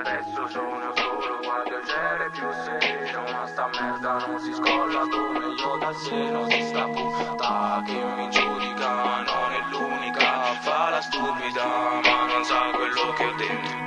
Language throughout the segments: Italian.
Adesso sono solo, guardo il cielo più sereno, ma sta merda non si scolla come io dal seno di sta puta che mi giudica, non è l'unica, fa la stupida, ma non sa quello che ho dentro.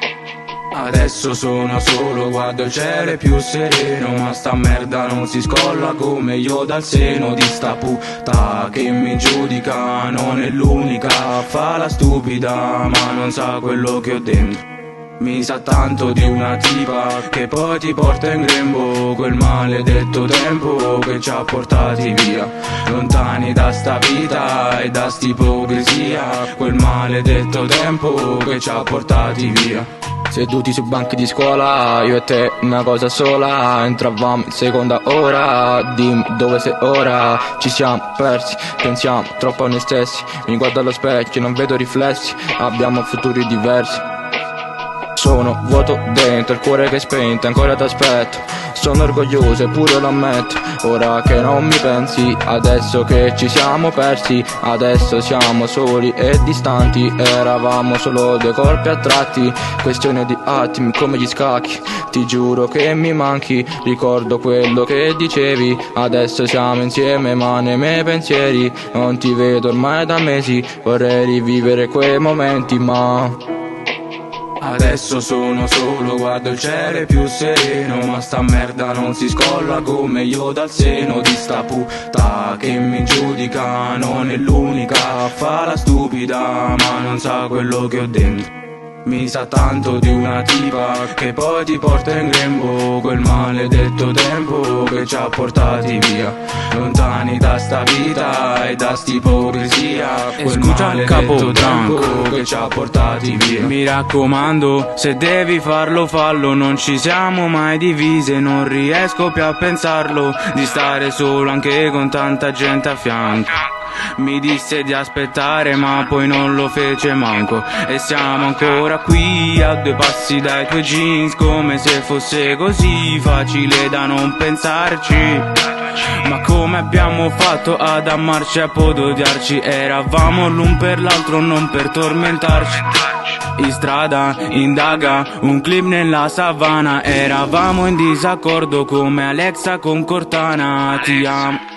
Adesso sono solo, guardo il cielo più sereno, ma sta merda non si scolla come io dal seno di sta puta che mi giudica, non è l'unica, fa la stupida, ma non sa quello che ho dentro. Mi sa tanto di una tipa che poi ti porta in grembo, quel maledetto tempo che ci ha portati via, lontani da sta vita e da st'ipocrisia, quel maledetto tempo che ci ha portati via. Seduti su banchi di scuola, io e te una cosa sola, entravamo in seconda ora, dimmi dove sei ora, ci siamo persi, pensiamo troppo a noi stessi, mi guardo allo specchio, non vedo riflessi, abbiamo futuri diversi. Sono vuoto dentro, il cuore che è spento, ancora t'aspetto. Sono orgoglioso eppure lo ammetto. Ora che non mi pensi, adesso che ci siamo persi, adesso siamo soli e distanti. Eravamo solo due corpi attratti, questione di attimi come gli scacchi. Ti giuro che mi manchi, ricordo quello che dicevi. Adesso siamo insieme ma nei miei pensieri non ti vedo ormai da mesi. Vorrei rivivere quei momenti ma... Adesso sono solo, guardo il cielo più sereno, ma sta merda non si scolla come io dal seno di sta puta che mi giudica, non è l'unica, fa la stupida, ma non sa quello che ho dentro. Mi sa tanto di una tipa che poi ti porta in grembo, quel maledetto tempo che ci ha portati via, lontani da sta vita e da st'ipocrisia, quel maledetto tempo che ci ha portati via. Mi raccomando, se devi farlo fallo, non ci siamo mai divise, non riesco più a pensarlo, di stare solo anche con tanta gente a fianco. Mi disse di aspettare ma poi non lo fece manco, e siamo ancora qui a due passi dai tuoi jeans, come se fosse così facile da non pensarci. Ma come abbiamo fatto ad amarci e a poi odiarci? Eravamo l'un per l'altro, non per tormentarci. In strada, indaga, un clip nella savana, eravamo in disaccordo come Alexa con Cortana. Ti amo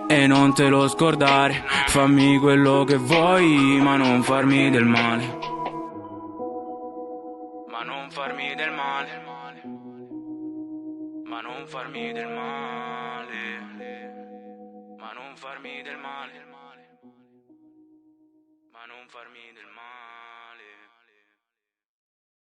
e non te lo scordare, fammi quello che vuoi, ma non farmi del male. Ma non farmi del male. Ma non farmi del male. Ma non farmi del male. Ma non farmi del male.